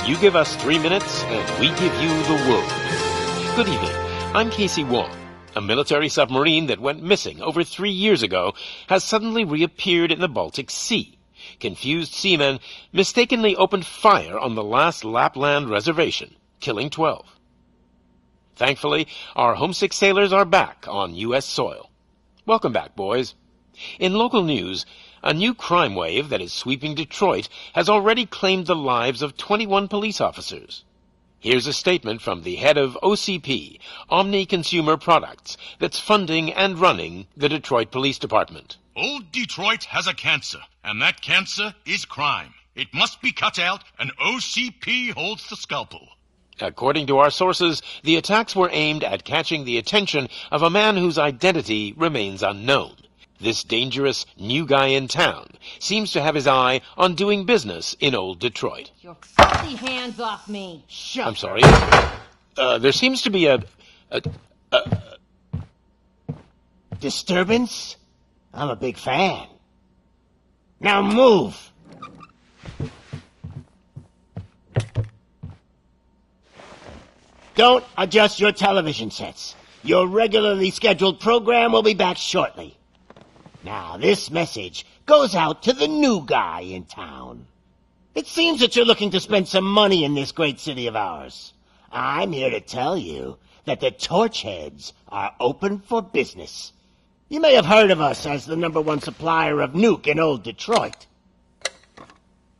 You give us 3 minutes, and we give you the world. Good evening. I'm Casey Wong. A military submarine that went missing over 3 years ago has suddenly reappeared in the Baltic Sea. Confused seamen mistakenly opened fire on the last Lapland reservation, killing 12. Thankfully, our homesick sailors are back on U.S. soil. Welcome back, boys. In local news, a new crime wave that is sweeping Detroit has already claimed the lives of 21 police officers. Here's a statement from the head of OCP, Omni Consumer Products, that's funding and running the Detroit Police Department. Old Detroit has a cancer, and that cancer is crime. It must be cut out, and OCP holds the scalpel. According to our sources, the attacks were aimed at catching the attention of a man whose identity remains unknown. This dangerous new guy in town seems to have his eye on doing business in old Detroit. Your filthy hands off me. Shut I'm sorry. There seems to be a disturbance? I'm a big fan. Now move! Don't adjust your television sets. Your regularly scheduled program will be back shortly. Now, this message goes out to the new guy in town. It seems that you're looking to spend some money in this great city of ours. I'm here to tell you that the Torchheads are open for business. You may have heard of us as the #1 supplier of nuke in old Detroit.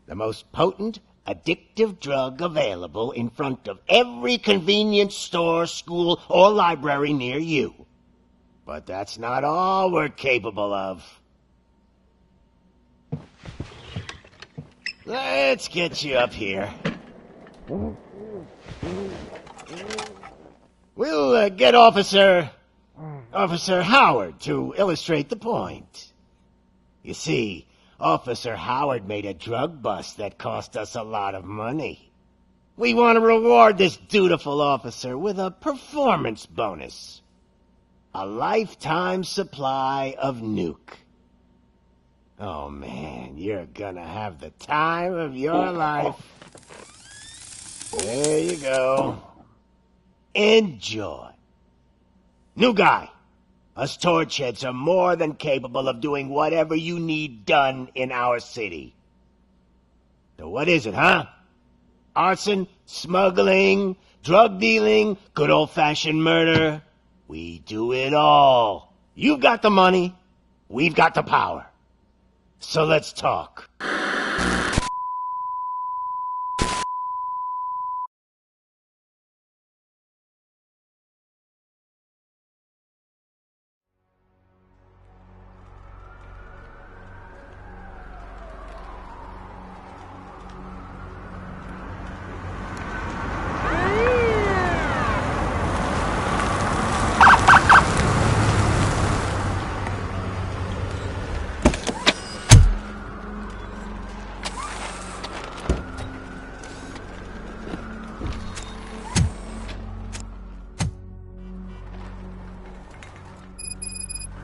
The most potent, addictive drug available in front of every convenience store, school, or library near you. But that's not all we're capable of. Let's get you up here. We'll get Officer Howard to illustrate the point. You see, Officer Howard made a drug bust that cost us a lot of money. We want to reward this dutiful officer with a performance bonus. A lifetime supply of nuke. Oh man, you're gonna have the time of your life. There you go. Enjoy. New guy, us Torchheads are more than capable of doing whatever you need done in our city. So what is it, huh? Arson, smuggling, drug dealing, good old-fashioned murder? We do it all. You've got the money, we've got the power. So let's talk.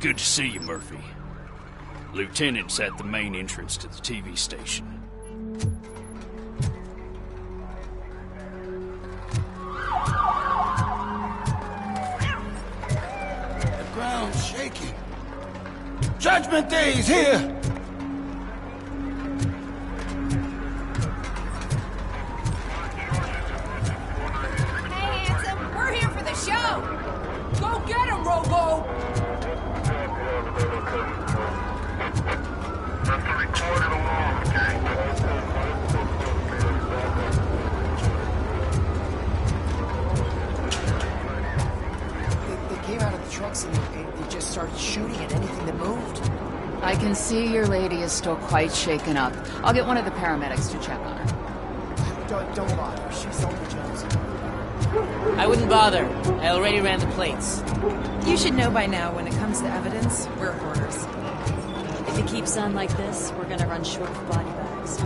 Good to see you, Murphy. Lieutenant's at the main entrance to the TV station. The ground's shaking. Judgment Day's here! Hey, handsome, we're here for the show. Go get him, Robo. They came out of the trucks and they just started shooting at anything that moved. I can see your lady is still quite shaken up. I'll get one of the paramedics to check on her. Don't bother. She's only Jones. I wouldn't bother. I already ran the plates. You should know by now when it comes to evidence, we're hoarders. If it keeps on like this, we're gonna run short of body bags.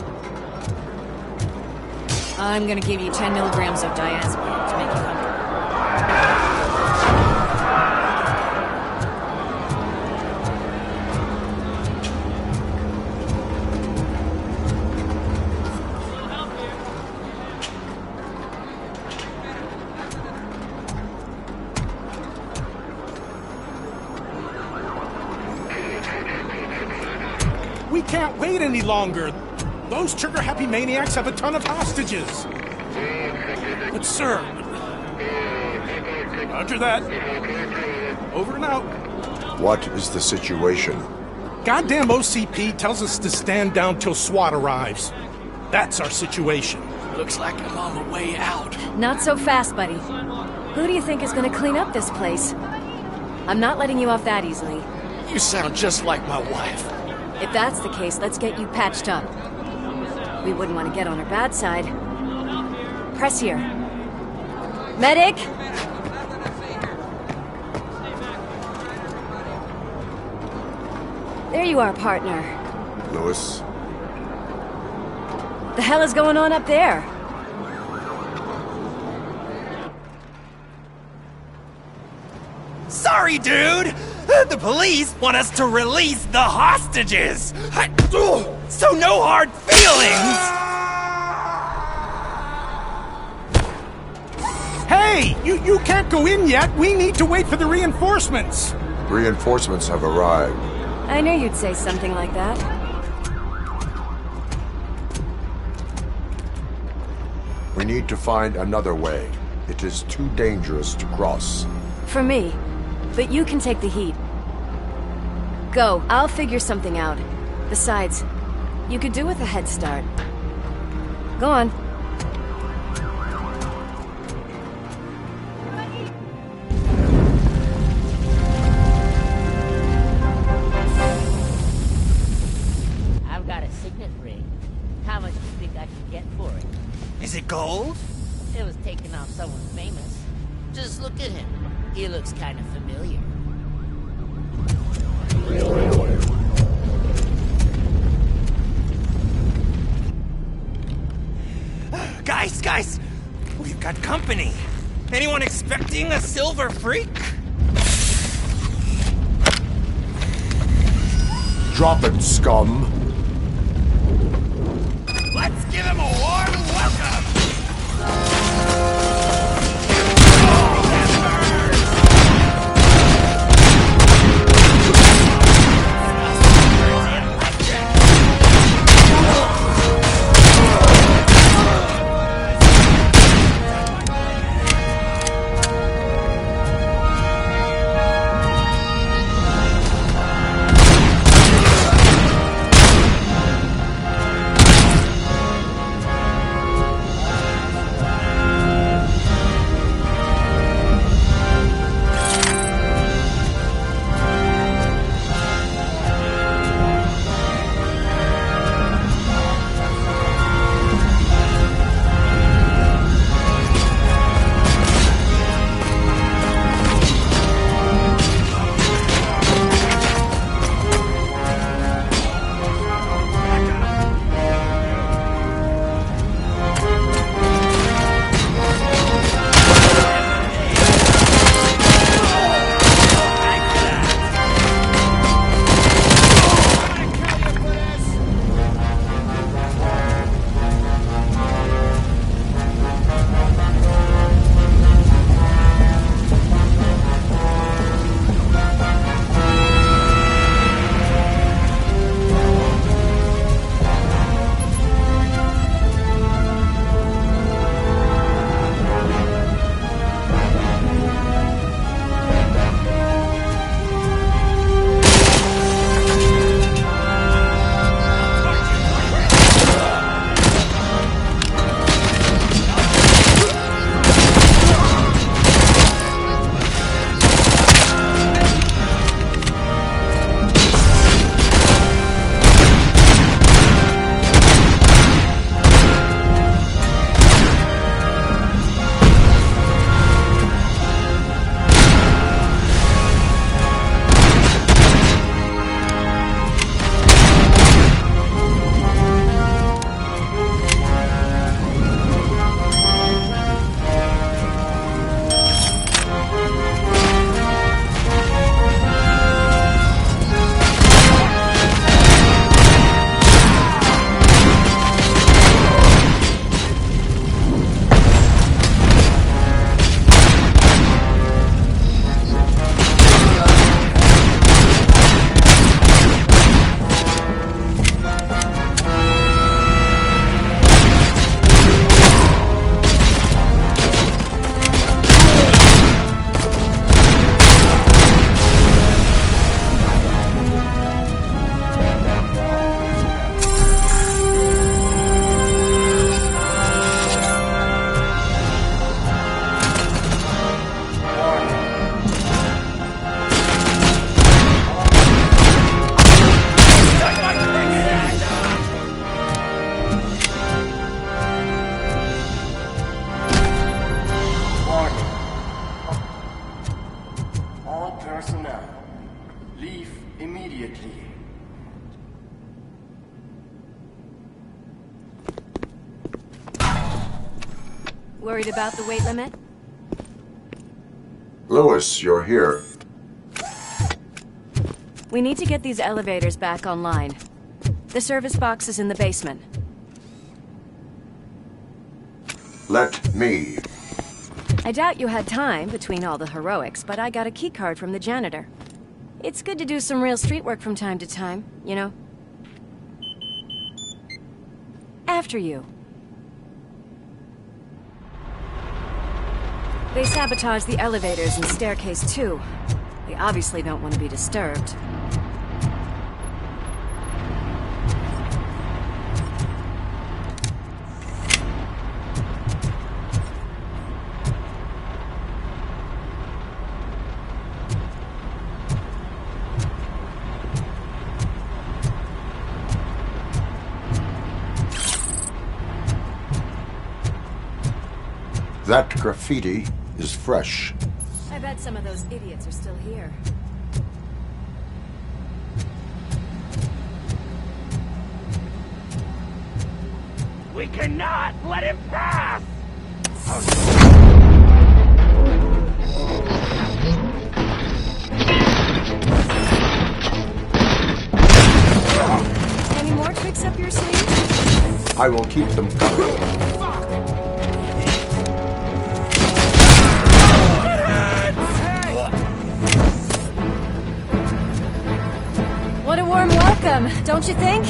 I'm gonna give you 10 milligrams of diazepam to make you comfortable. can't wait any longer. Those trigger-happy maniacs have a ton of hostages. But, sir... Roger that. Over and out. What is the situation? Goddamn OCP tells us to stand down till SWAT arrives. That's our situation. Looks like I'm on the way out. Not so fast, buddy. Who do you think is gonna clean up this place? I'm not letting you off that easily. You sound just like my wife. If that's the case, let's get you patched up. We wouldn't want to get on her bad side. Press here. Medic! There you are, partner. Lewis? The hell is going on up there? Sorry, dude! The police want us to release the hostages! So no hard feelings! Hey! You can't go in yet! We need to wait for the reinforcements! Reinforcements have arrived. I knew you'd say something like that. We need to find another way. It is too dangerous to cross. For me. But you can take the heat. Go. I'll figure something out. Besides, you could do with a head start. Go on. I've got a signet ring. How much do you think I can get for it? Is it gold? It was taken off someone famous. Just look at him. He looks kind of familiar. Guys! We've got company. Anyone expecting a silver freak? Drop it, scum. Let's give him a warm welcome! Worried about the weight limit? Lewis, you're here. We need to get these elevators back online. The service box is in the basement. Let me. I doubt you had time between all the heroics, but I got a keycard from the janitor. It's good to do some real street work from time to time, you know? After you. They sabotaged the elevators and staircase too. They obviously don't want to be disturbed. That graffiti is fresh. I bet some of those idiots are still here. We cannot let him pass! Any more tricks up your sleeve? I will keep them coming. What a warm welcome, don't you think?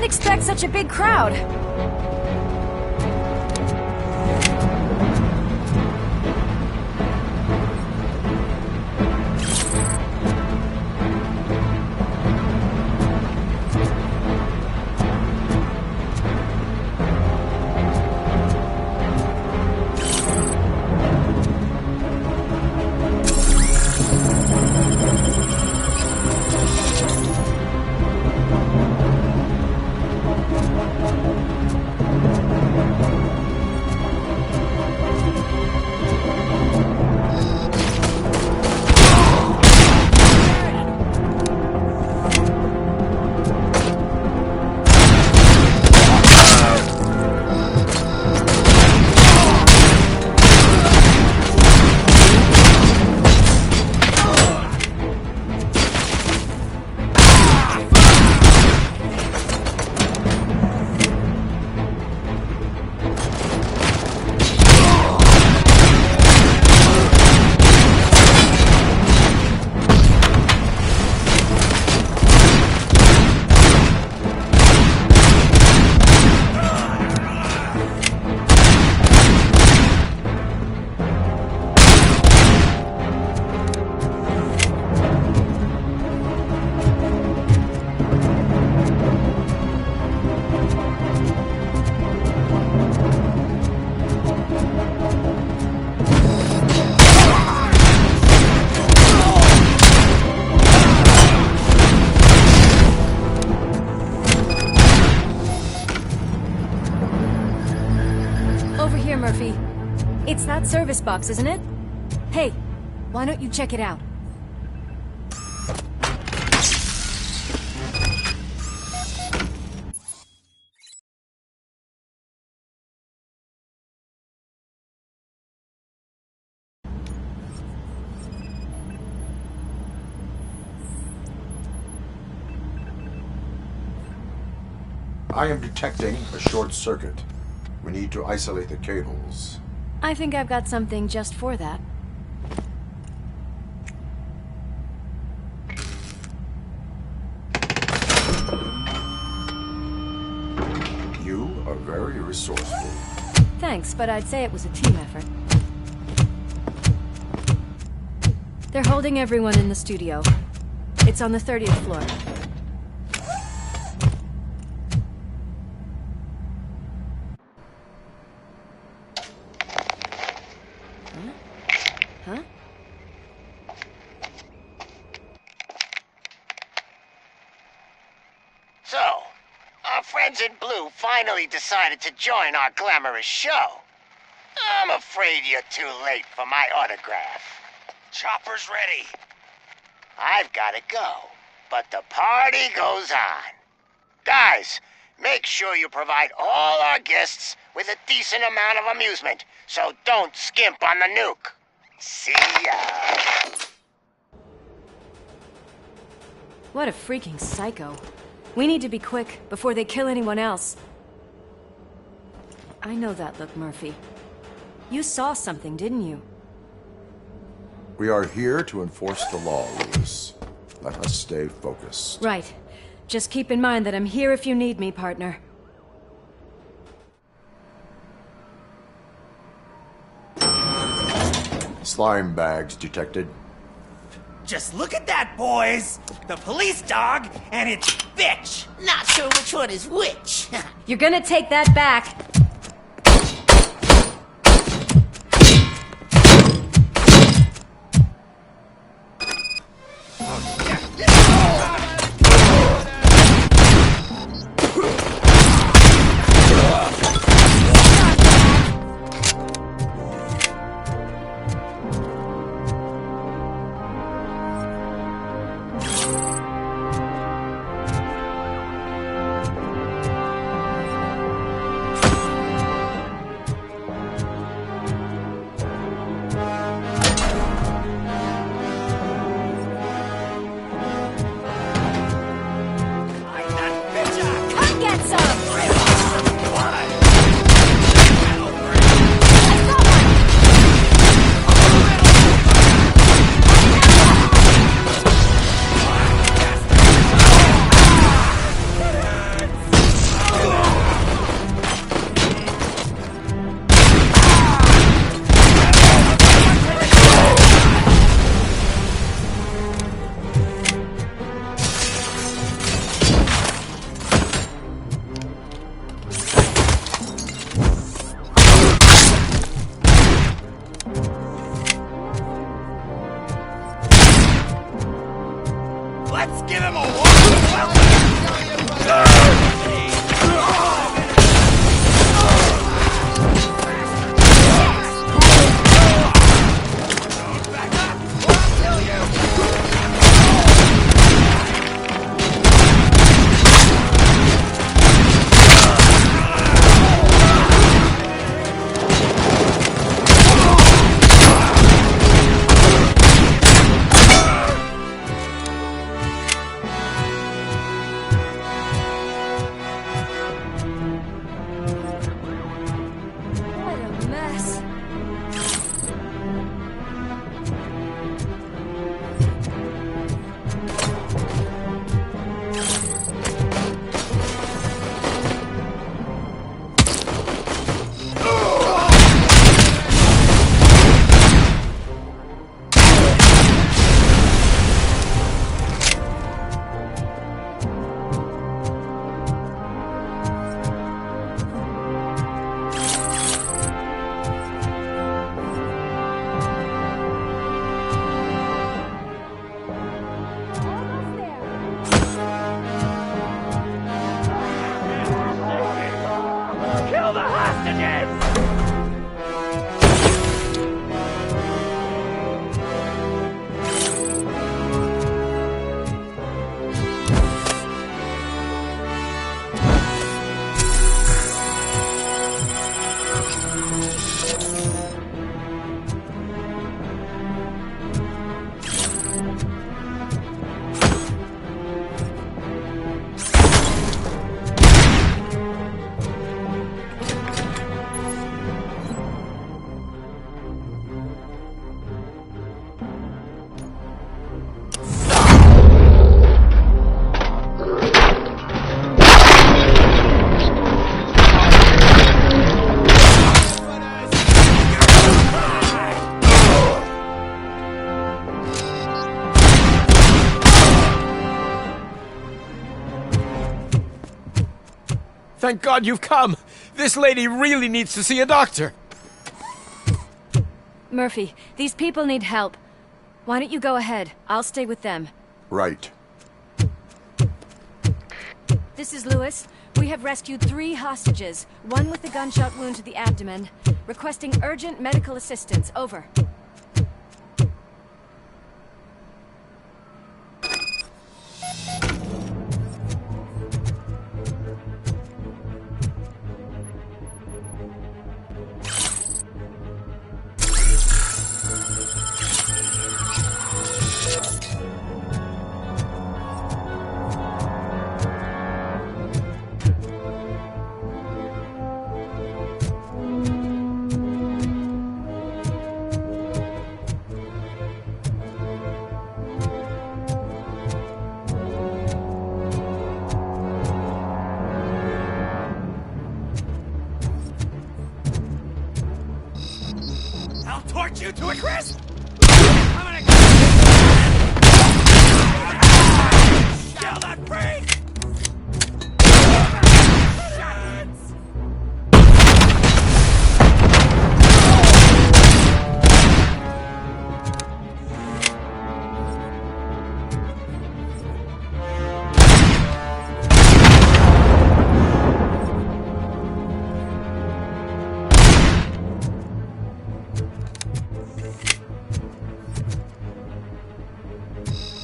Expect such a big crowd. that service box, isn't it? Hey, why don't you check it out? I am detecting a short circuit. We need to isolate the cables. I think I've got something just for that. You are very resourceful. Thanks, but I'd say it was a team effort. They're holding everyone in the studio. It's on the 30th floor. Huh? So, our friends in blue finally decided to join our glamorous show. I'm afraid you're too late for my autograph. Chopper's ready. I've got to go, but the party goes on. Guys, make sure you provide all our guests with a decent amount of amusement, so don't skimp on the nuke. See ya. What a freaking psycho. We need to be quick before they kill anyone else. I know that look, Murphy. You saw something, didn't you? We are here to enforce the law, Lewis. Let us stay focused. Right. Just keep in mind that I'm here if you need me, partner. Slime bags detected. Just look at that, boys! The police dog and its bitch! Not sure which one is which. You're gonna take that back. Let's give him a warm welcome! Thank God you've come. This lady really needs to see a doctor. Murphy, these people need help. Why don't you go ahead? I'll stay with them. Right. This is Lewis. We have rescued 3 hostages, one with a gunshot wound to the abdomen. Requesting urgent medical assistance. Over. I'll torch you to a crisp! Kill that freak!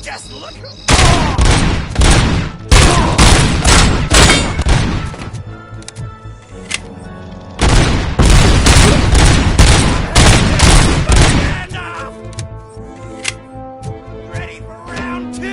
Just look who... Ready for round 2?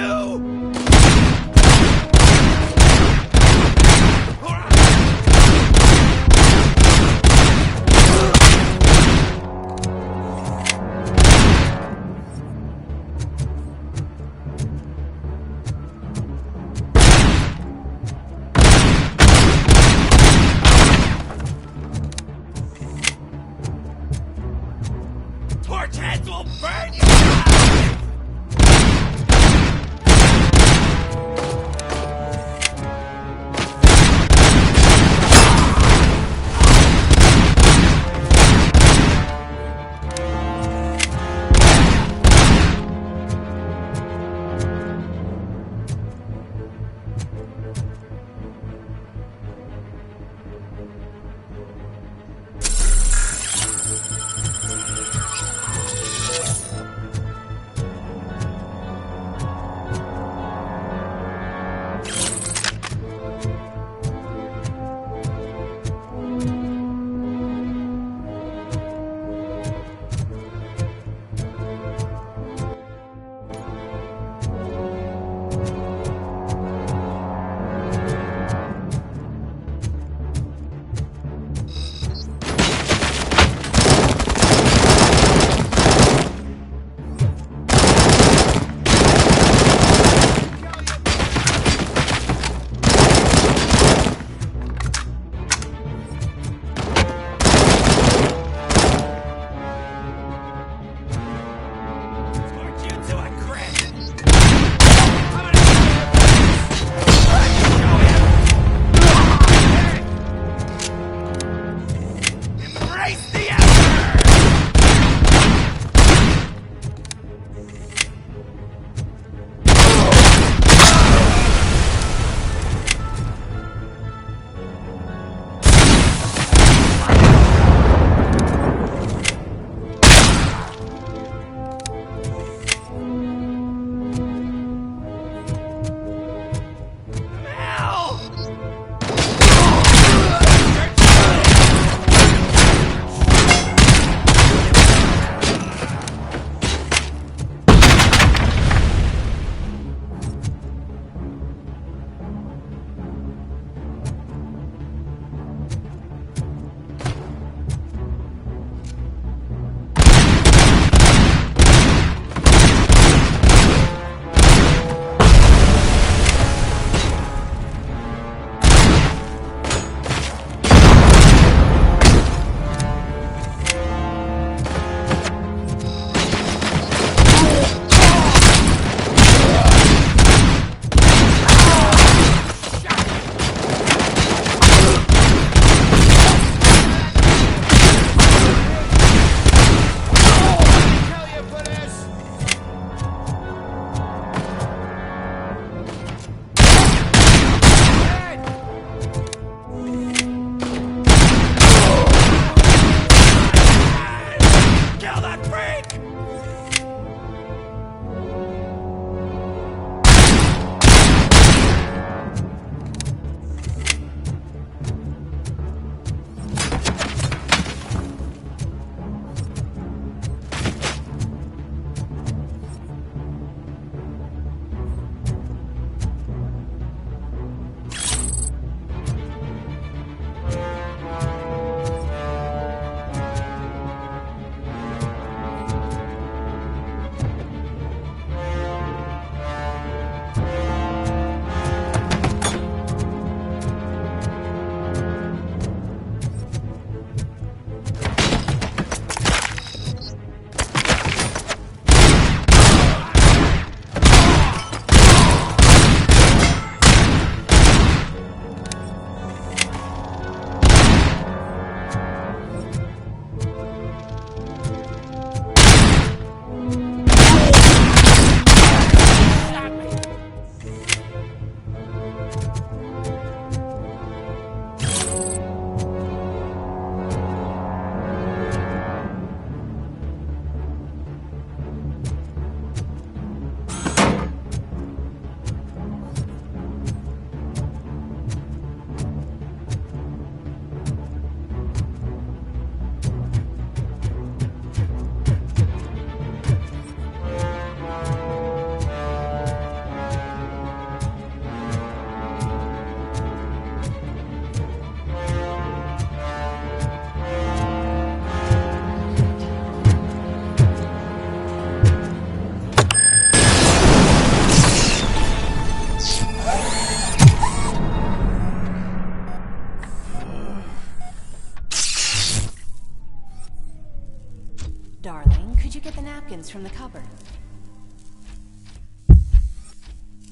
from the cupboard.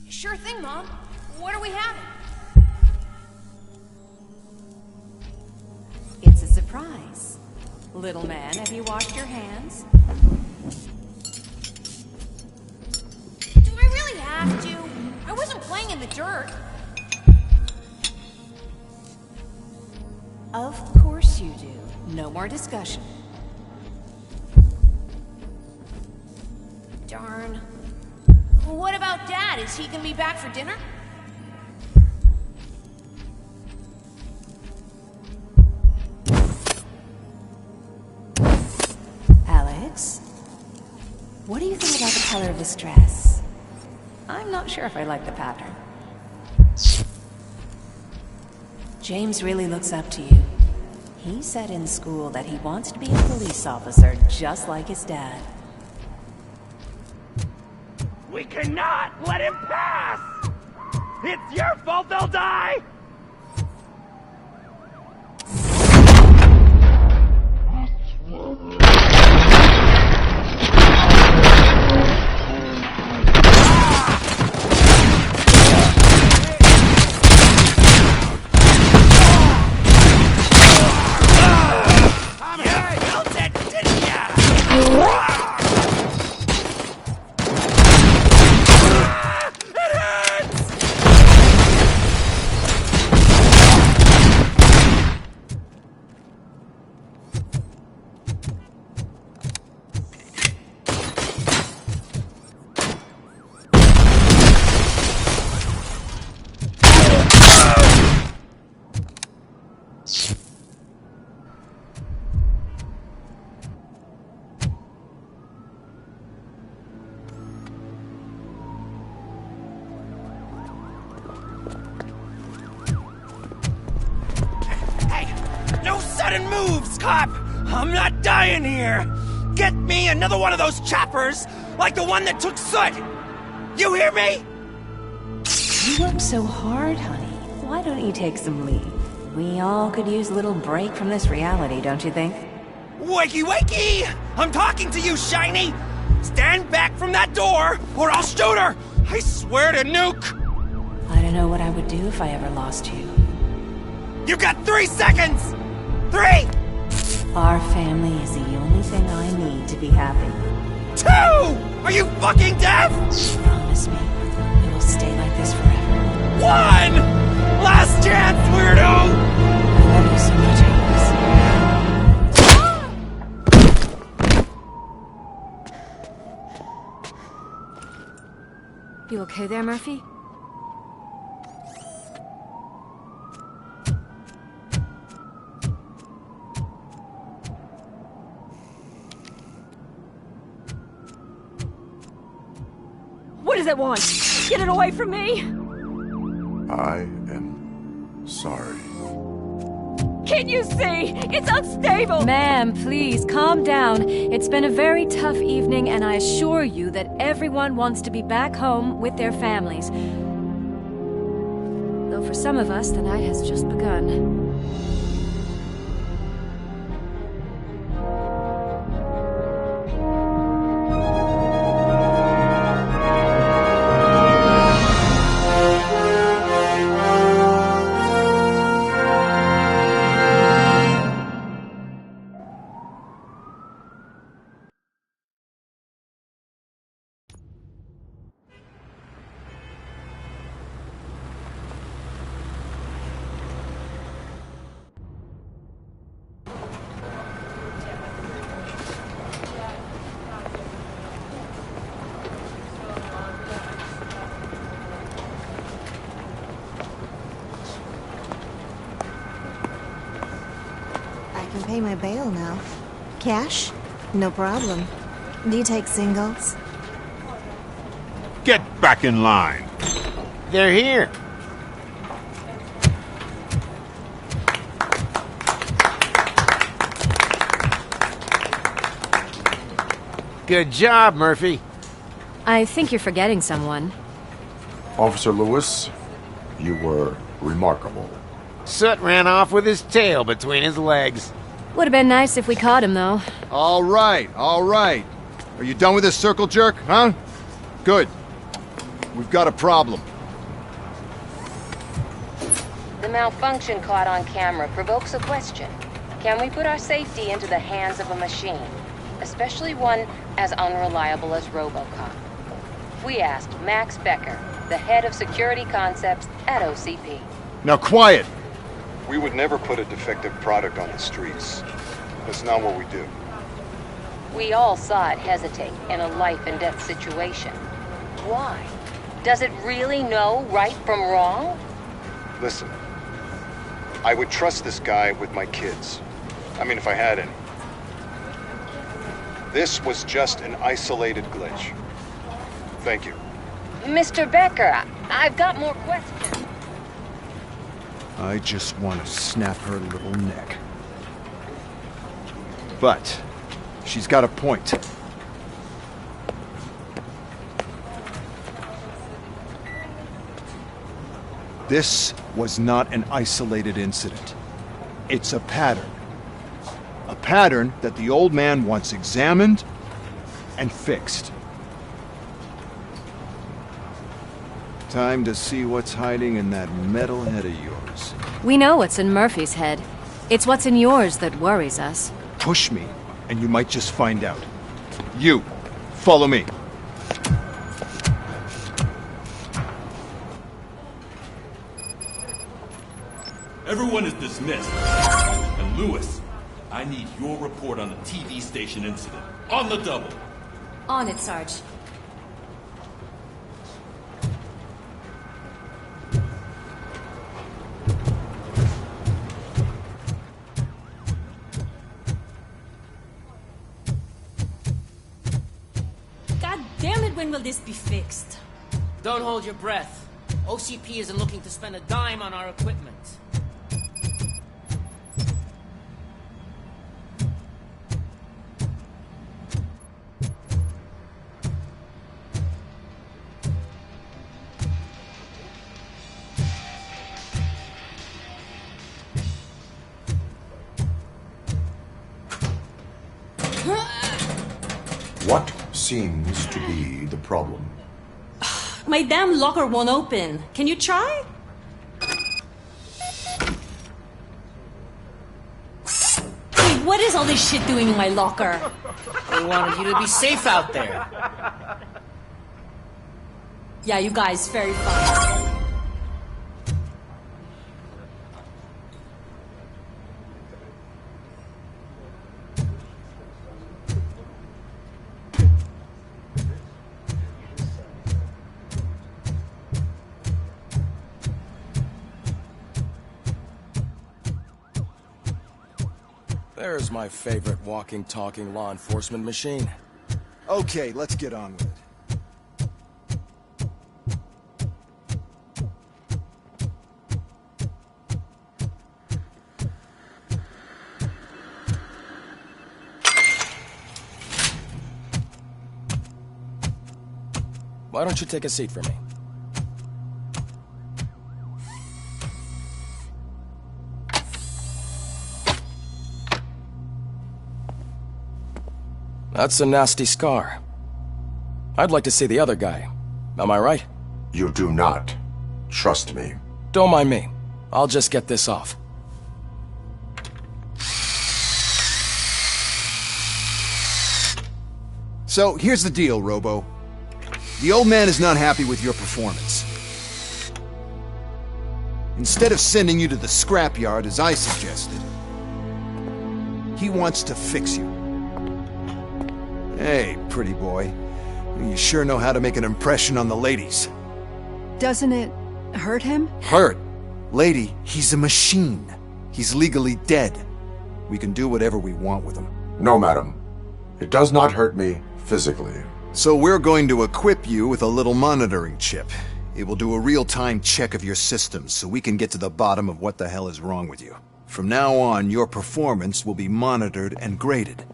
Sure thing, Mom. What are we having? It's a surprise. Little man, have you washed your hands? Do I really have to? I wasn't playing in the dirt. Of course you do. No more discussion. Darn. What about Dad? Is he gonna be back for dinner? Alex? What do you think about the color of this dress? I'm not sure if I like the pattern. James really looks up to you. He said in school that he wants to be a police officer just like his dad. We cannot let him pass! It's your fault they'll die! Sudden moves, cop! I'm not dying here! Get me another one of those choppers, like the one that took Soot! You hear me? You work so hard, honey. Why don't you take some leave? We all could use a little break from this reality, don't you think? Wakey wakey! I'm talking to you, Shiny! Stand back from that door, or I'll shoot her! I swear to nuke! I don't know what I would do if I ever lost you. You got 3 seconds! 3! Our family is the only thing I need to be happy. 2! Are you fucking deaf? Promise me, it will stay like this forever. 1! Last chance, weirdo! I love you so much, Alex. You okay there, Murphy? What does it want? Get it away from me! I am sorry. Can't you see? It's unstable! Ma'am, please, calm down. It's been a very tough evening, and I assure you that everyone wants to be back home with their families. Though for some of us, the night has just begun. Pay my bail now. Cash? No problem. Do you take singles? Get back in line. They're here. Good job, Murphy. I think you're forgetting someone. Officer Lewis, you were remarkable. Soot ran off with his tail between his legs. Would have been nice if we caught him, though. All right, all right. Are you done with this circle jerk, huh? Good. We've got a problem. The malfunction caught on camera provokes a question. Can we put our safety into the hands of a machine? Especially one as unreliable as RoboCop. We asked Max Becker, the head of security concepts at OCP. Now quiet! We would never put a defective product on the streets. That's not what we do. We all saw it hesitate in a life-and-death situation. Why? Does it really know right from wrong? Listen, I would trust this guy with my kids. I mean, if I had any. This was just an isolated glitch. Thank you. Mr. Becker, I've got more questions. I just want to snap her little neck. But she's got a point. This was not an isolated incident. It's a pattern. A pattern that the old man wants examined and fixed. Time to see what's hiding in that metal head of yours. We know what's in Murphy's head. It's what's in yours that worries us. Push me, and you might just find out. You, follow me. Everyone is dismissed. And Lewis, I need your report on the TV station incident. On the double. On it, Sarge. God damn it, when will this be fixed? Don't hold your breath. OCP isn't looking to spend a dime on our equipment. What seems to be the problem? My damn locker won't open. Can you try? Hey, what is all this shit doing in my locker? They wanted you to be safe out there. Yeah, you guys, very fun. There's my favorite walking, talking law enforcement machine. Okay, let's get on with it. Why don't you take a seat for me? That's a nasty scar. I'd like to see the other guy. Am I right? You do not. Trust me. Don't mind me. I'll just get this off. So, here's the deal, Robo. The old man is not happy with your performance. Instead of sending you to the scrapyard, as I suggested, he wants to fix you. Hey, pretty boy. You sure know how to make an impression on the ladies. Doesn't it hurt him? Hurt? Lady, he's a machine. He's legally dead. We can do whatever we want with him. No, madam. It does not hurt me physically. So we're going to equip you with a little monitoring chip. It will do a real-time check of your systems so we can get to the bottom of what the hell is wrong with you. From now on, your performance will be monitored and graded.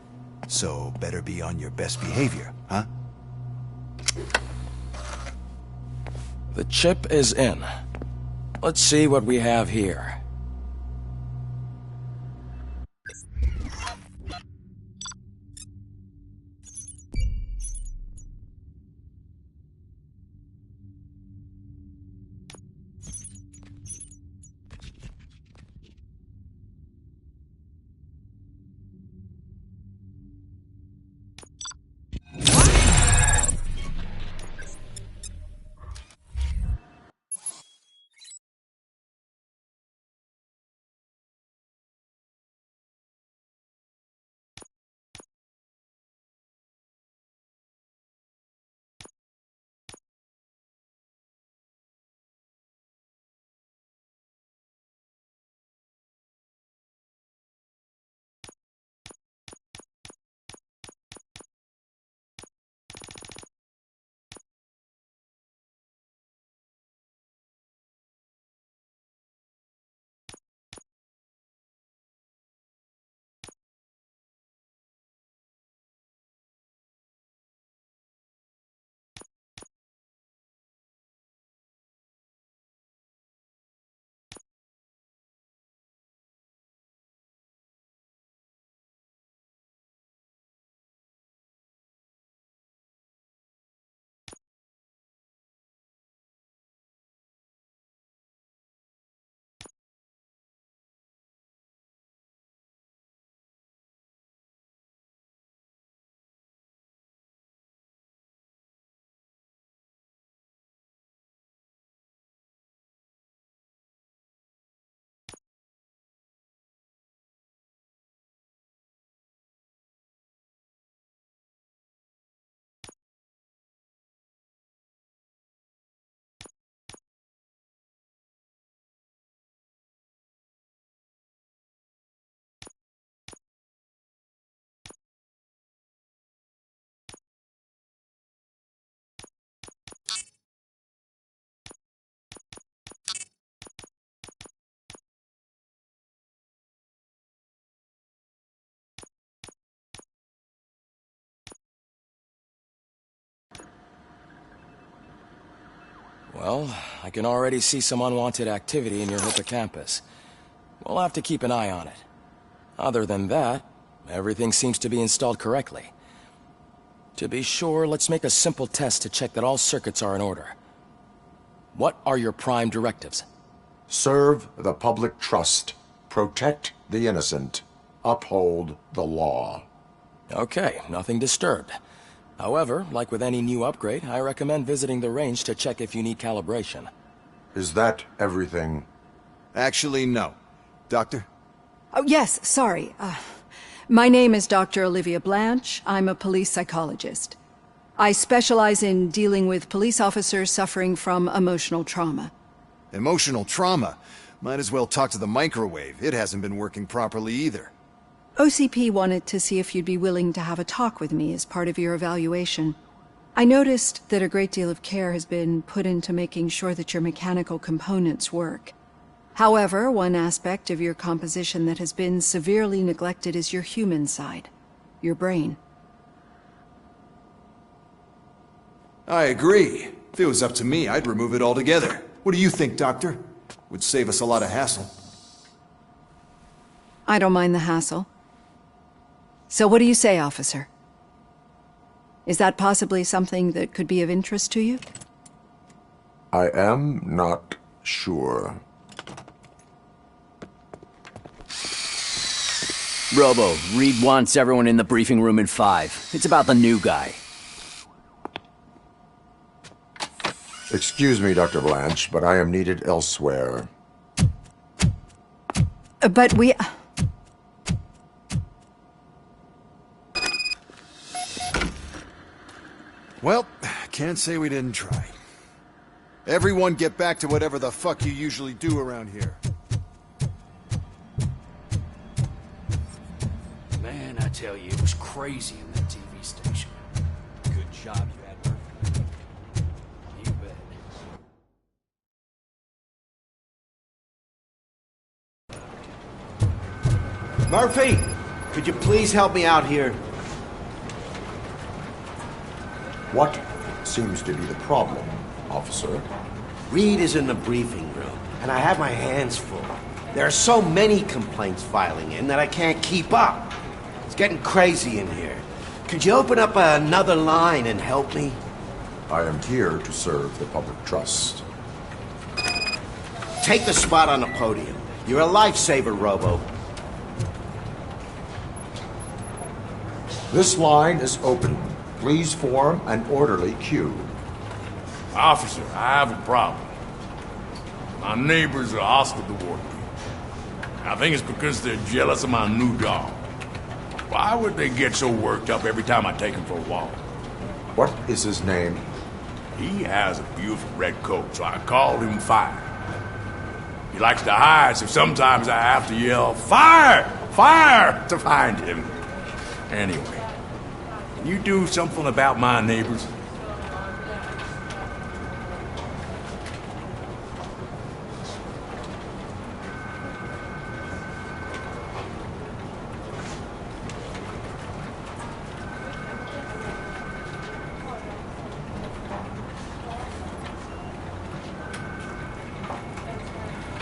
So better be on your best behavior, huh? The chip is in. Let's see what we have here. Well, I can already see some unwanted activity in your hippocampus. We'll have to keep an eye on it. Other than that, everything seems to be installed correctly. To be sure, let's make a simple test to check that all circuits are in order. What are your prime directives? Serve the public trust. Protect the innocent. Uphold the law. Okay, nothing disturbed. However, like with any new upgrade, I recommend visiting the range to check if you need calibration. Is that everything? Actually, no. Doctor? Oh, yes, sorry. My name is Dr. Olivia Blanche. I'm a police psychologist. I specialize in dealing with police officers suffering from emotional trauma. Emotional trauma? Might as well talk to the microwave. It hasn't been working properly either. OCP wanted to see if you'd be willing to have a talk with me as part of your evaluation. I noticed that a great deal of care has been put into making sure that your mechanical components work. However, one aspect of your composition that has been severely neglected is your human side, your brain. I agree. If it was up to me, I'd remove it altogether. What do you think, Doctor? Would save us a lot of hassle. I don't mind the hassle. So what do you say, officer? Is that possibly something that could be of interest to you? I am not sure. Robo, Reed wants everyone in the briefing room in 5. It's about the new guy. Excuse me, Dr. Blanche, but I am needed elsewhere. But we... Well, can't say we didn't try. Everyone get back to whatever the fuck you usually do around here. Man, I tell you, it was crazy in that TV station. Good job you had, Murphy. You bet. Murphy, could you please help me out here? What seems to be the problem, officer? Reed is in the briefing room, and I have my hands full. There are so many complaints filing in that I can't keep up. It's getting crazy in here. Could you open up another line and help me? I am here to serve the public trust. Take the spot on the podium. You're a lifesaver, Robo. This line is open. Please form an orderly queue. Officer, I have a problem. My neighbors are hostile toward me. I think it's because they're jealous of my new dog. Why would they get so worked up every time I take him for a walk? What is his name? He has a beautiful red coat, so I called him Fire. He likes to hide, so sometimes I have to yell, "Fire! Fire!" to find him. Anyway, can you do something about my neighbors?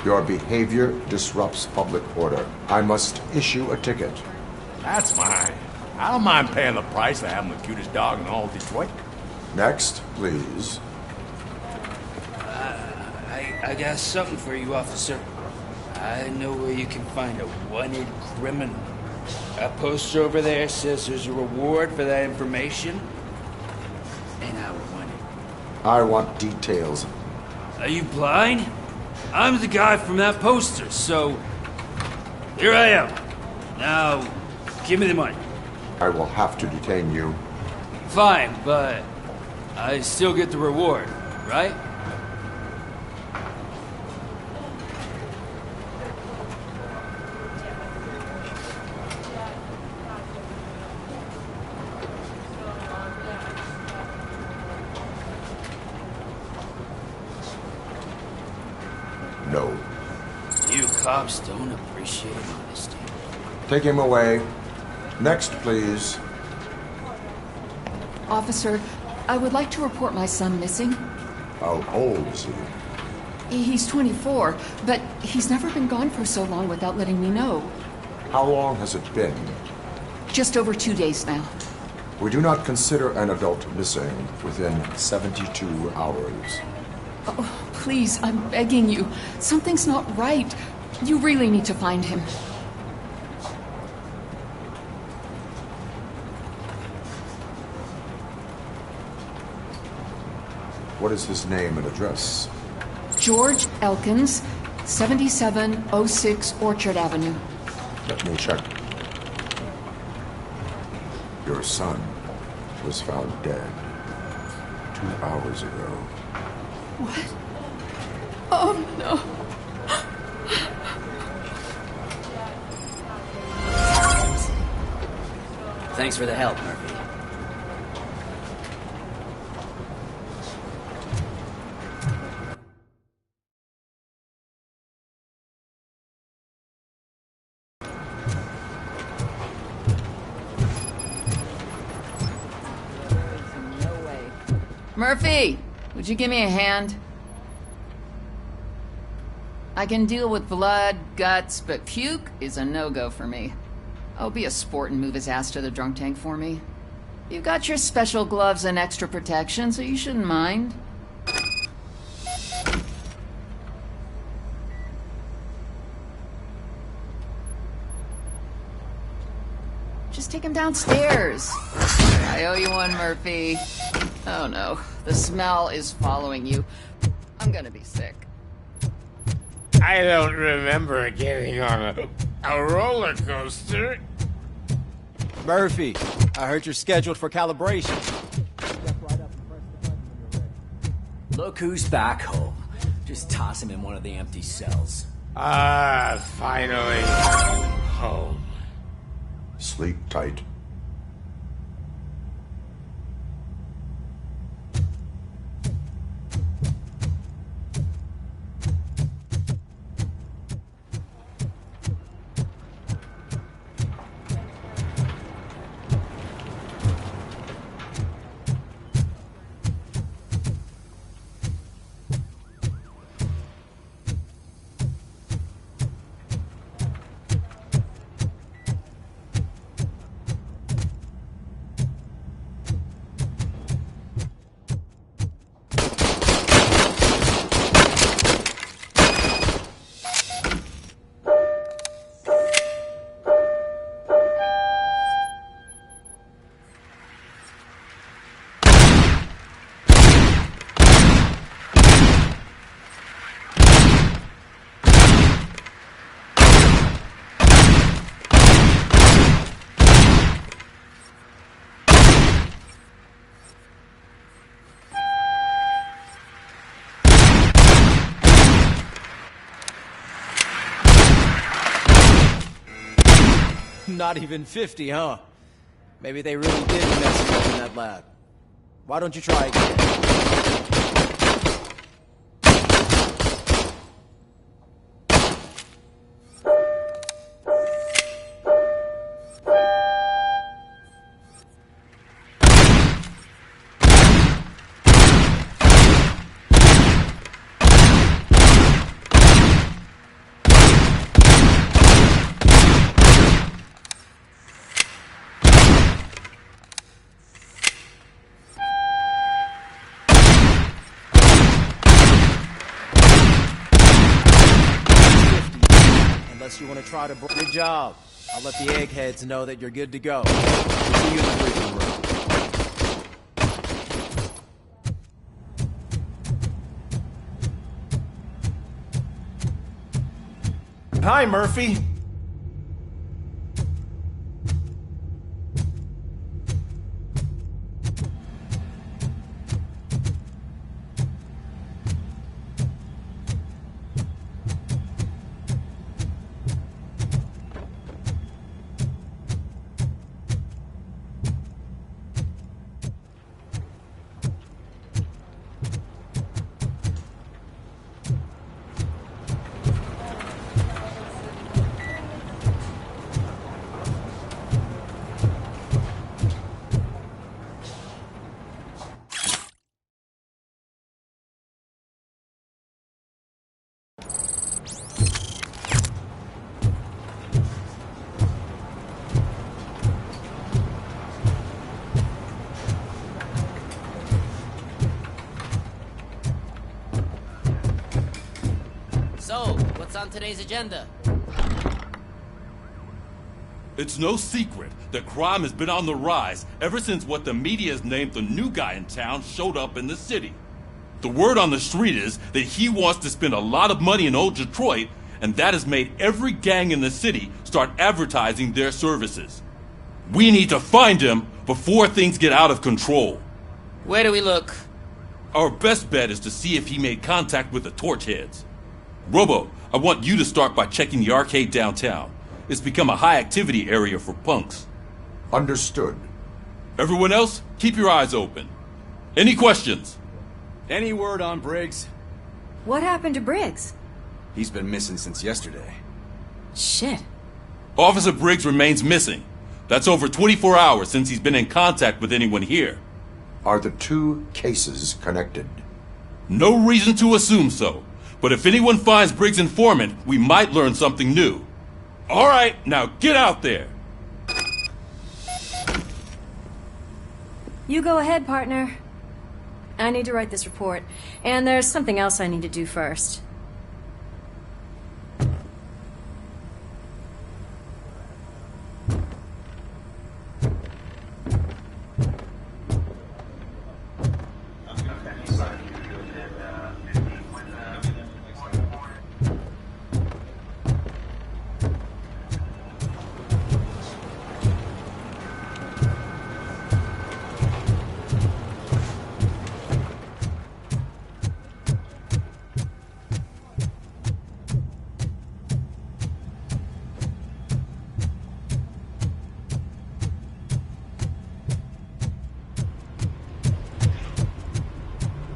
Your behavior disrupts public order. I must issue a ticket. That's mine. I don't mind paying the price for having the cutest dog in all Detroit. Next, please. I got something for you, officer. I know where you can find a wanted criminal. That poster over there says there's a reward for that information. And I want it. I want details. Are you blind? I'm the guy from that poster, so... Here I am. Now, give me the money. I will have to detain you. Fine, but I still get the reward, right? No. You cops don't appreciate honesty. Take him away. Next, please. Officer, I would like to report my son missing. How old is he? He's 24, but he's never been gone for so long without letting me know. How long has it been? Just over 2 days now. We do not consider an adult missing within 72 hours. Oh, please, I'm begging you. Something's not right. You really need to find him. What is his name and address? George Elkins, 7706 Orchard Avenue. Let me check. Your son was found dead 2 hours ago. What? Oh, no. Thanks for the help, Murphy. Murphy, would you give me a hand? I can deal with blood, guts, but puke is a no-go for me. Oh, be a sport and move his ass to the drunk tank for me. You got your special gloves and extra protection, so you shouldn't mind. Just take him downstairs. I owe you one, Murphy. Oh no, the smell is following you. I'm gonna be sick. I don't remember getting on a roller coaster. Murphy, I heard you're scheduled for calibration. Look who's back home. Just toss him in one of the empty cells. Ah, finally. Home. Sleep tight. Not even 50, huh? Maybe they really did mess you up in that lab. Why don't you try again? Unless you want to try to break your job, I'll let the eggheads know that you're good to go. See you in the briefing room. Hi, Murphy. What's on today's agenda? It's no secret that crime has been on the rise ever since what the media has named the new guy in town showed up in the city. The word on the street is that he wants to spend a lot of money in old Detroit, and that has made every gang in the city start advertising their services. We need to find him before things get out of control. Where do we look? Our best bet is to see if he made contact with the Torchheads. Robo, I want you to start by checking the arcade downtown. It's become a high-activity area for punks. Understood. Everyone else, keep your eyes open. Any questions? Any word on Briggs? What happened to Briggs? He's been missing since yesterday. Shit. Officer Briggs remains missing. That's over 24 hours since he's been in contact with anyone here. Are the two cases connected? No reason to assume so. But if anyone finds Briggs' informant, we might learn something new. All right, now get out there. You go ahead, partner. I need to write this report, and there's something else I need to do first.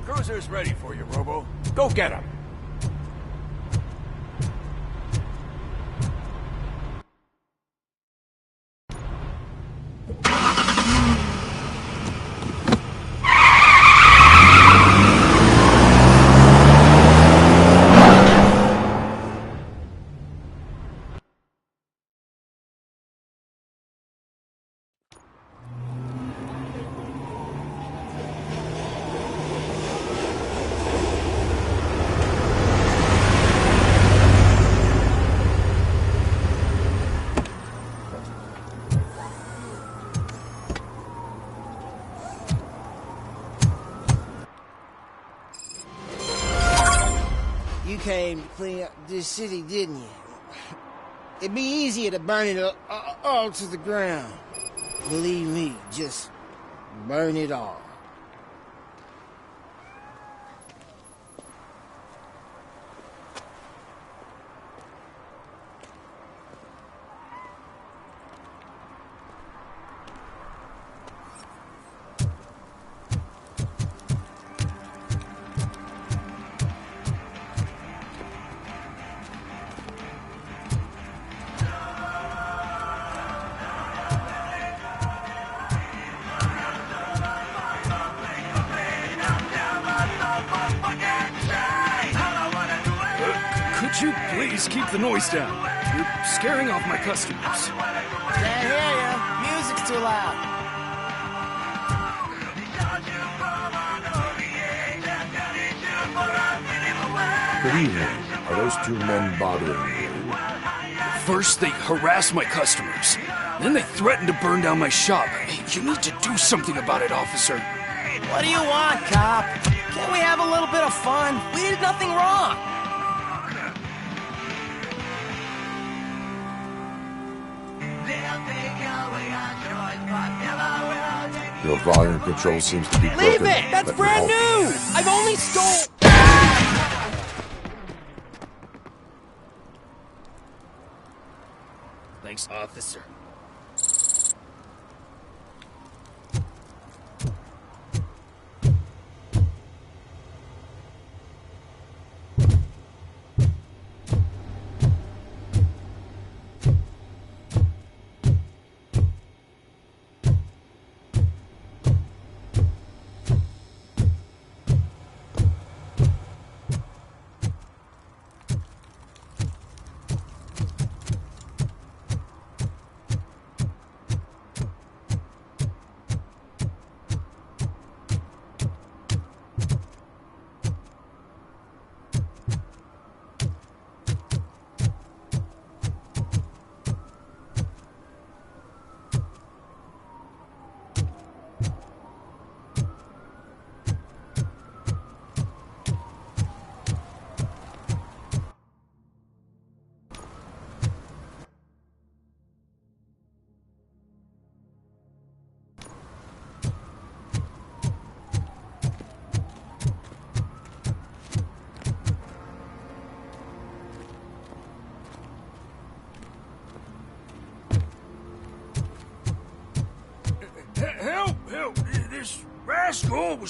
Cruiser's ready for you, Robo. Go get him. You came to clean up this city, didn't you? It'd be easier to burn it all to the ground. Believe me, just burn it all. Could you please keep the noise down? You're scaring off my customers. Can't hear you. Music's too loud. Good evening. Are those two men bothering you? First, they harass my customers. Then they threaten to burn down my shop. You need to do something about it, officer. What do you want, cop? Can't we have a little bit of fun? We did nothing wrong. Your volume control seems to be broken. Leave it! That's Let me brand help new! I've only stole... Thanks, officer.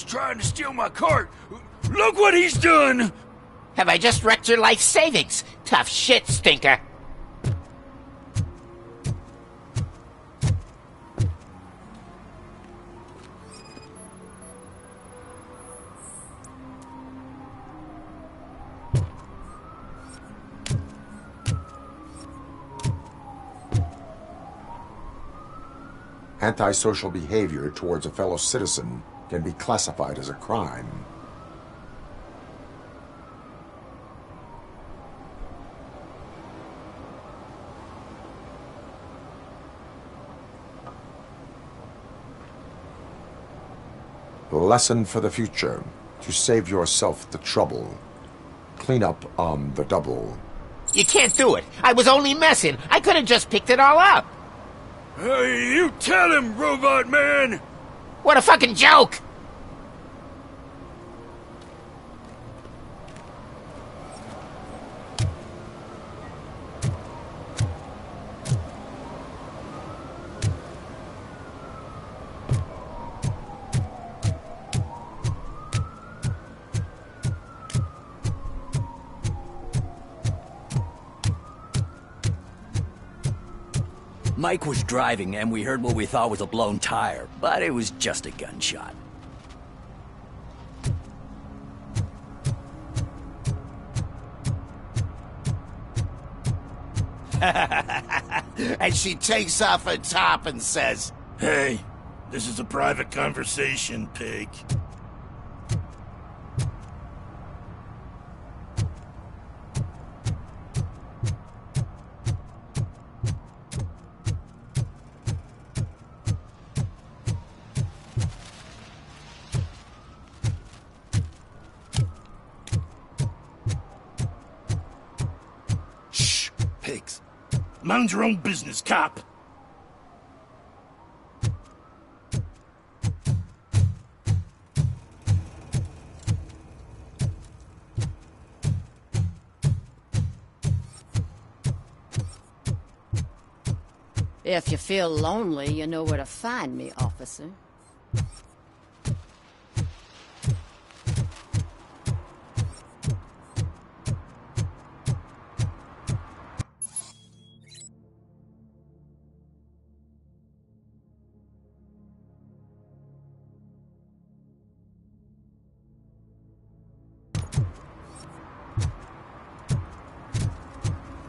was trying to steal my cart. Look what he's done! Have I just wrecked your life savings? Tough shit, stinker. Antisocial behavior towards a fellow citizen can be classified as a crime. Lesson for the future. To save yourself the trouble. Clean up on the double. You can't do it. I was only messing. I could have just picked it all up. Hey, you tell him, Robot Man! What a fucking joke! Mike was driving, and we heard what we thought was a blown tire, but it was just a gunshot. And she takes off her top and says, Hey, this is a private conversation, pig. Pigs. Mind your own business, cop. If you feel lonely, you know where to find me, officer.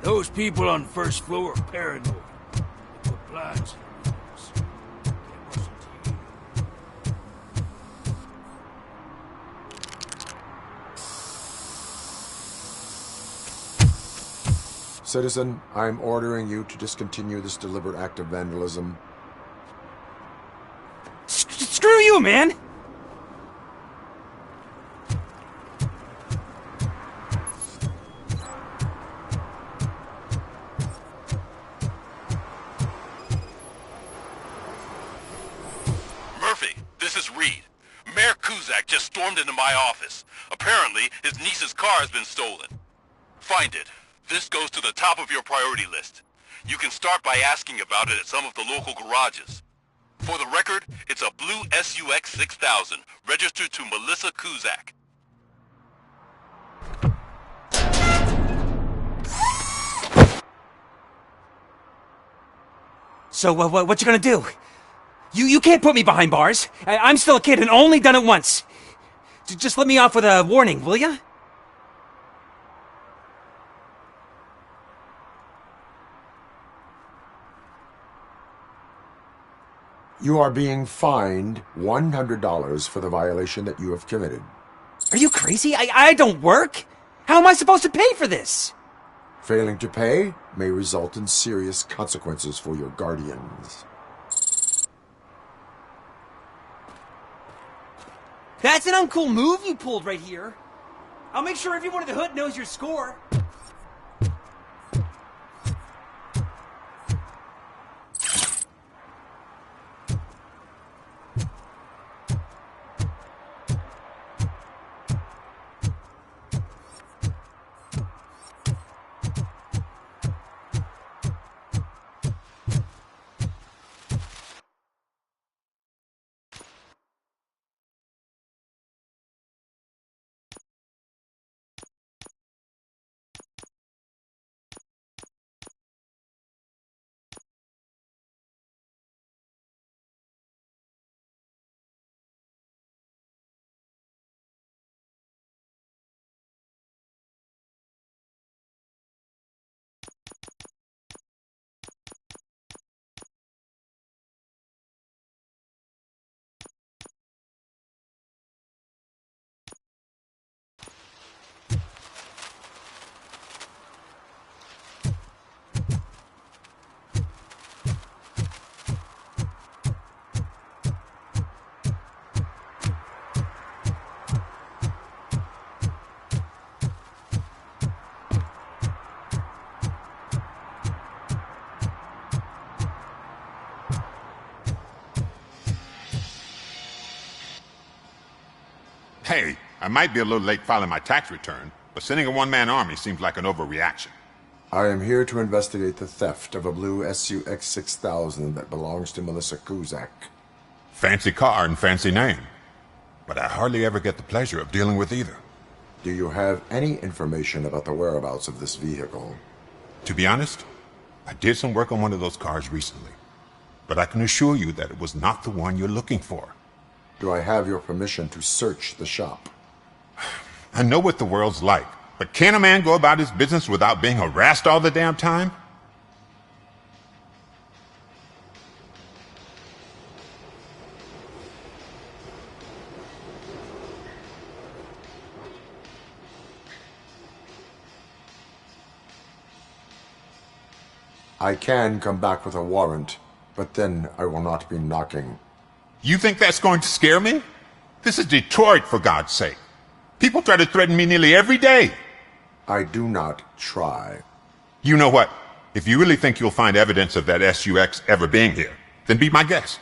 Those people on the first floor are paranoid. They put blinds in their windows. Can't watch the TV. Citizen, I'm ordering you to discontinue this deliberate act of vandalism. Screw you, man! Mayor Kuzak just stormed into my office. Apparently, his niece's car has been stolen. Find it. This goes to the top of your priority list. You can start by asking about it at some of the local garages. For the record, it's a blue SUX 6000, registered to Melissa Kuzak. So, what you gonna do? You can't put me behind bars. I'm still a kid and only done it once. Just let me off with a warning, will ya? You are being fined $100 for the violation that you have committed. Are you crazy? I don't work. How am I supposed to pay for this? Failing to pay may result in serious consequences for your guardians. That's an uncool move you pulled right here. I'll make sure everyone in the hood knows your score. I might be a little late filing my tax return, but sending a one-man army seems like an overreaction. I am here to investigate the theft of a blue SUX 6000 that belongs to Melissa Kuzak. Fancy car and fancy name. But I hardly ever get the pleasure of dealing with either. Do you have any information about the whereabouts of this vehicle? To be honest, I did some work on one of those cars recently. But I can assure you that it was not the one you're looking for. Do I have your permission to search the shop? I know what the world's like, but can a man go about his business without being harassed all the damn time? I can come back with a warrant, but then I will not be knocking. You think that's going to scare me? This is Detroit, for God's sake. People try to threaten me nearly every day. I do not try. You know what? If you really think you'll find evidence of that SUX ever being here, then be my guest.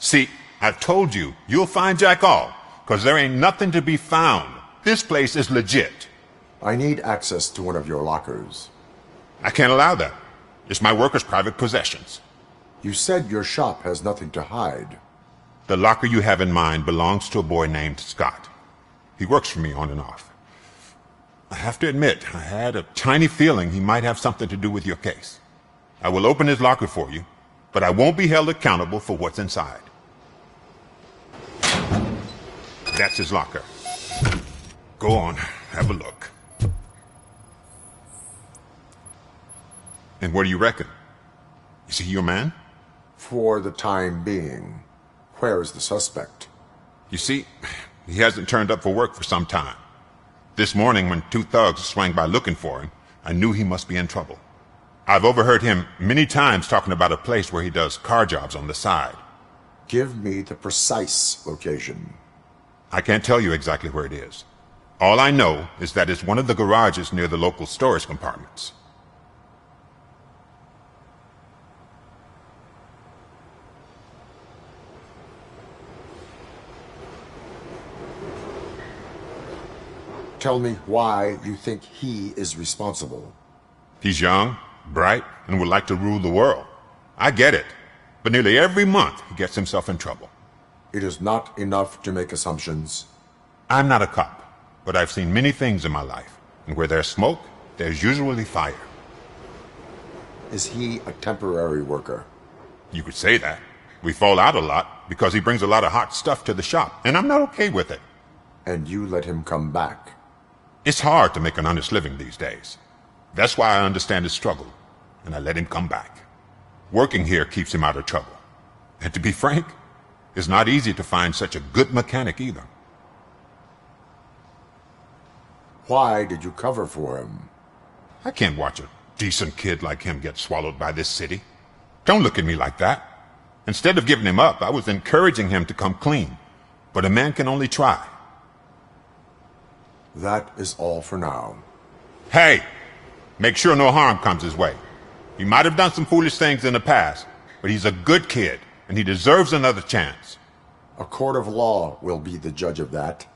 See, I've told you, you'll find Jack All, because there ain't nothing to be found. This place is legit. I need access to one of your lockers. I can't allow that. It's my workers' private possessions. You said your shop has nothing to hide. The locker you have in mind belongs to a boy named Scott. He works for me on and off. I have to admit, I had a tiny feeling he might have something to do with your case. I will open his locker for you, but I won't be held accountable for what's inside. That's his locker. Go on, have a look. And what do you reckon? Is he your man? For the time being. Where is the suspect? You see, he hasn't turned up for work for some time. This morning, when two thugs swang by looking for him, I knew he must be in trouble. I've overheard him many times talking about a place where he does car jobs on the side. Give me the precise location. I can't tell you exactly where it is. All I know is that it's one of the garages near the local storage compartments. Tell me why you think he is responsible. He's young, bright, and would like to rule the world. I get it. But nearly every month he gets himself in trouble. It is not enough to make assumptions. I'm not a cop, but I've seen many things in my life. And where there's smoke, there's usually fire. Is he a temporary worker? You could say that. We fall out a lot because he brings a lot of hot stuff to the shop, and I'm not okay with it. And you let him come back? It's hard to make an honest living these days. That's why I understand his struggle, and I let him come back. Working here keeps him out of trouble. And to be frank, it's not easy to find such a good mechanic either. Why did you cover for him? I can't watch a decent kid like him get swallowed by this city? Don't look at me like that. Instead of giving him up, I was encouraging him to come clean. But a man can only try. That is all for now. Hey! Make sure no harm comes his way. He might have done some foolish things in the past, but he's a good kid, and he deserves another chance. A court of law will be the judge of that.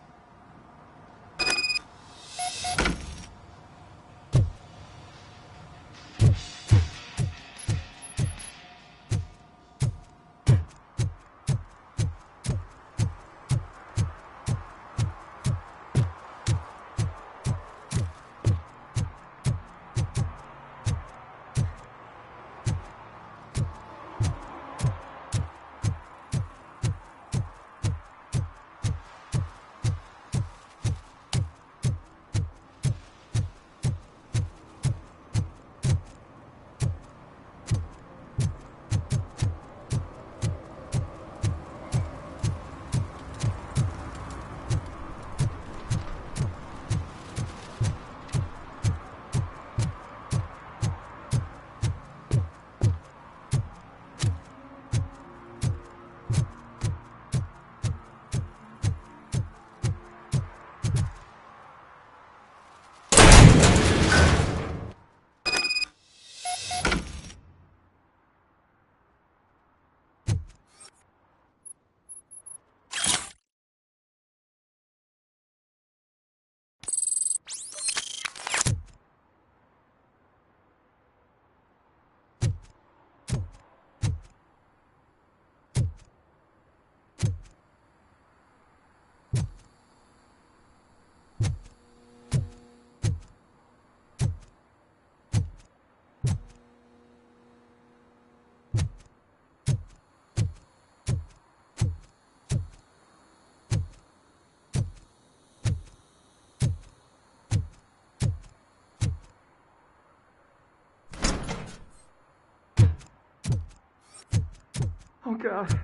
Oh God,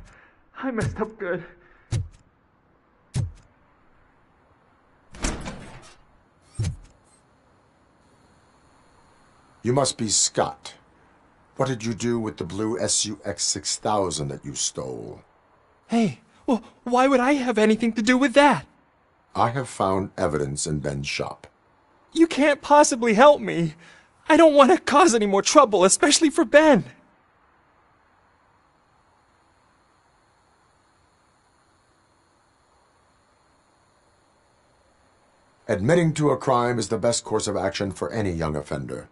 I messed up good. You must be Scott. What did you do with the blue SUX 6000 that you stole? Hey, well, why would I have anything to do with that? I have found evidence in Ben's shop. You can't possibly help me. I don't want to cause any more trouble, especially for Ben. Admitting to a crime is the best course of action for any young offender.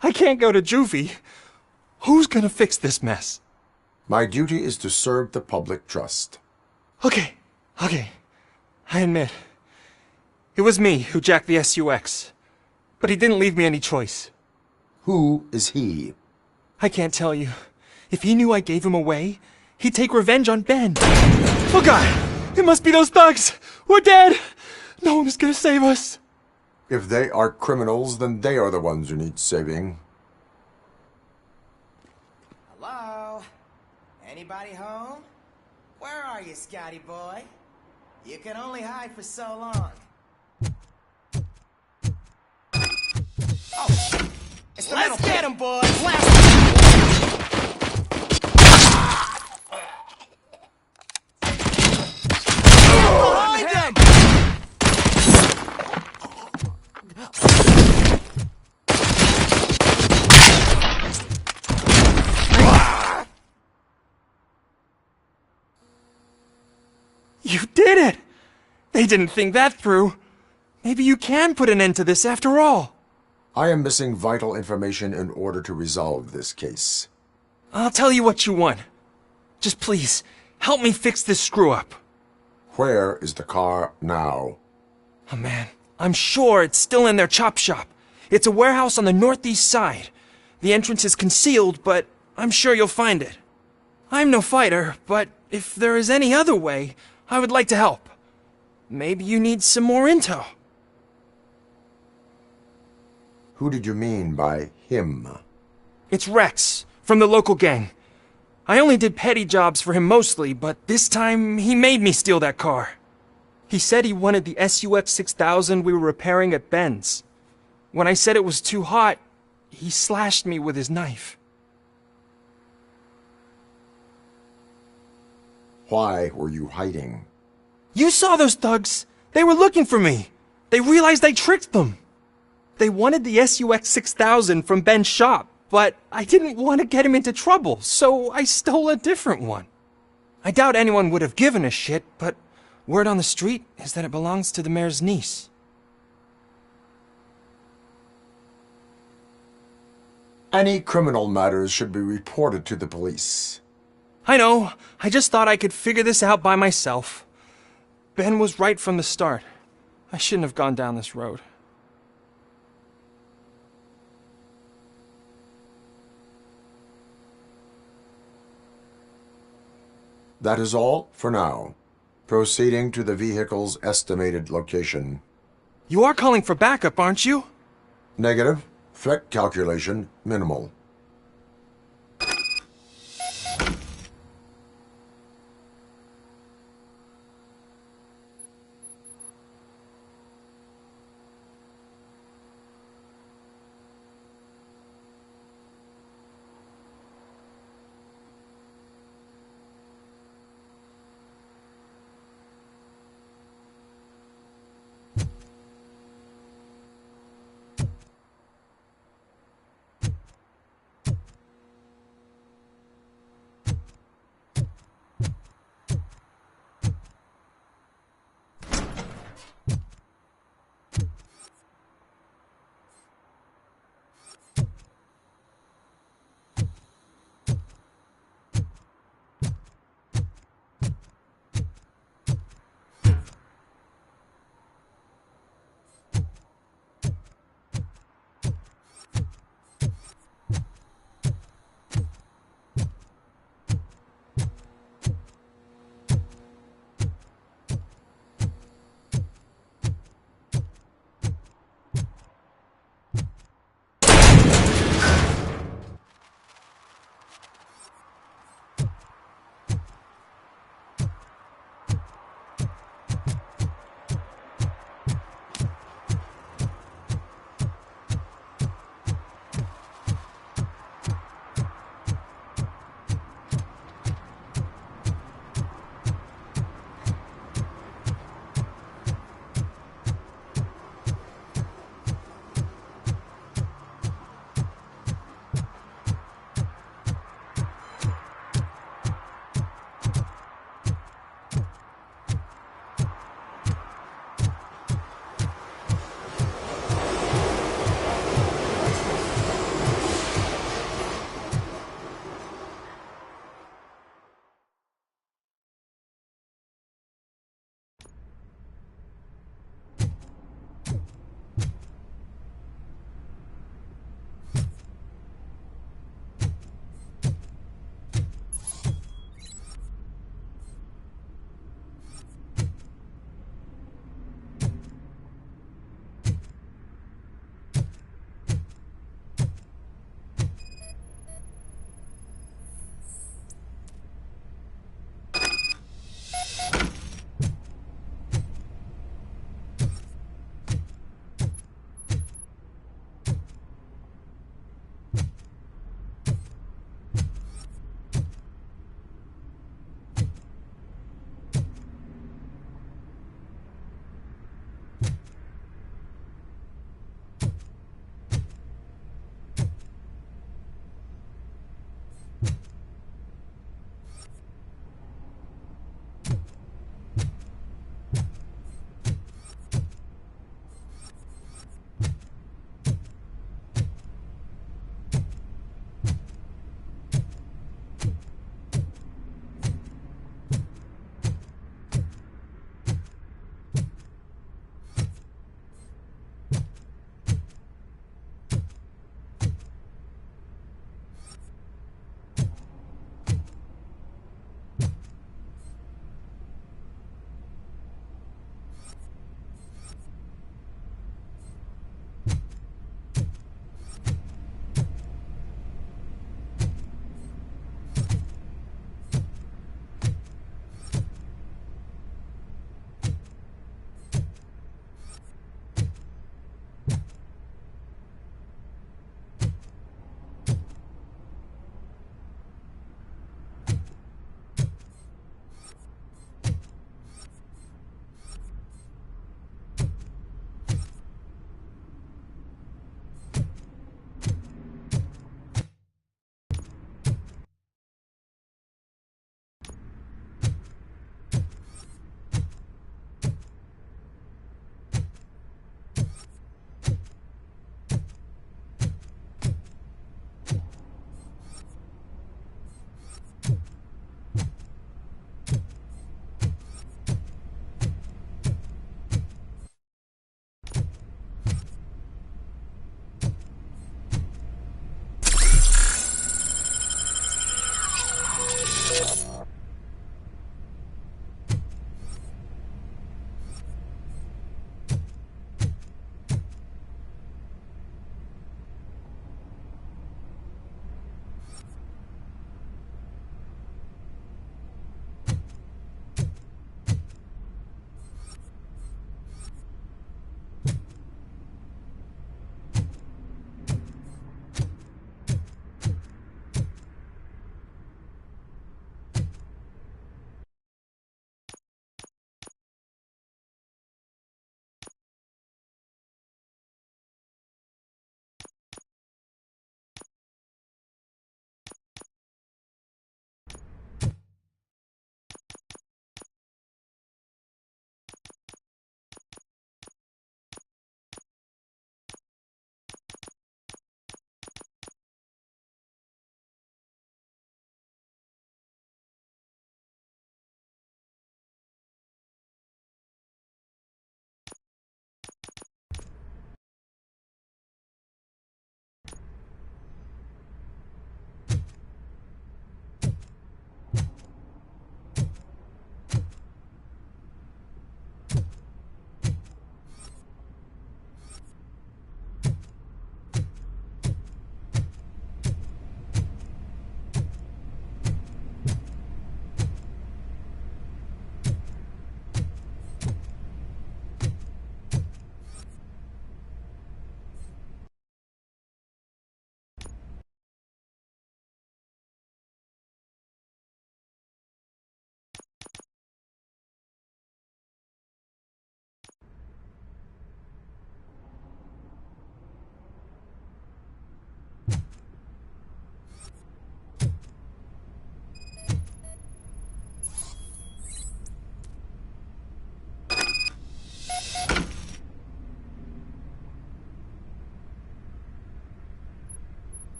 I can't go to juvie. Who's gonna fix this mess? My duty is to serve the public trust. Okay. I admit. It was me who jacked the SUX. But he didn't leave me any choice. Who is he? I can't tell you. If he knew I gave him away, he'd take revenge on Ben. Oh God! It must be those thugs! We're dead! No one is gonna save us. If they are criminals, then they are the ones who need saving. Hello? Anybody home? Where are you, Scotty boy? You can only hide for so long. Oh! Let's get him, boys! Behind them! You did it! They didn't think that through. Maybe you can put an end to this after all. I am missing vital information in order to resolve this case. I'll tell you what you want. Just please, help me fix this screw-up. Where is the car now? Oh man, I'm sure it's still in their chop shop. It's a warehouse on the northeast side. The entrance is concealed, but I'm sure you'll find it. I'm no fighter, but if there is any other way, I would like to help. Maybe you need some more intel. Who did you mean by him? It's Rex, from the local gang. I only did petty jobs for him mostly, but this time he made me steal that car. He said he wanted the SUX 6000 we were repairing at Ben's. When I said it was too hot, He slashed me with his knife. Why were you hiding? You saw those thugs! They were looking for me! They realized I tricked them! They wanted the SUX 6000 from Ben's shop, but I didn't want to get him into trouble, so I stole a different one. I doubt anyone would have given a shit, but word on the street is that it belongs to the mayor's niece. Any criminal matters should be reported to the police. I know. I just thought I could figure this out by myself. Ben was right from the start. I shouldn't have gone down this road. That is all for now. Proceeding to the vehicle's estimated location. You are calling for backup, aren't you? Negative. Threat calculation minimal.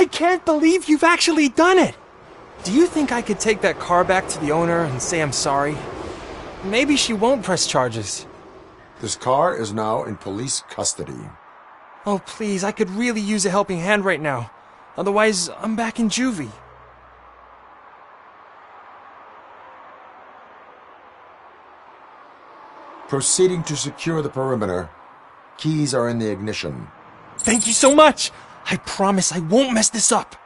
I can't believe you've actually done it! Do you think I could take that car back to the owner and say I'm sorry? Maybe she won't press charges. This car is now in police custody. Oh, please, I could really use a helping hand right now. Otherwise, I'm back in juvie. Proceeding to secure the perimeter. Keys are in the ignition. Thank you so much! I promise I won't mess this up.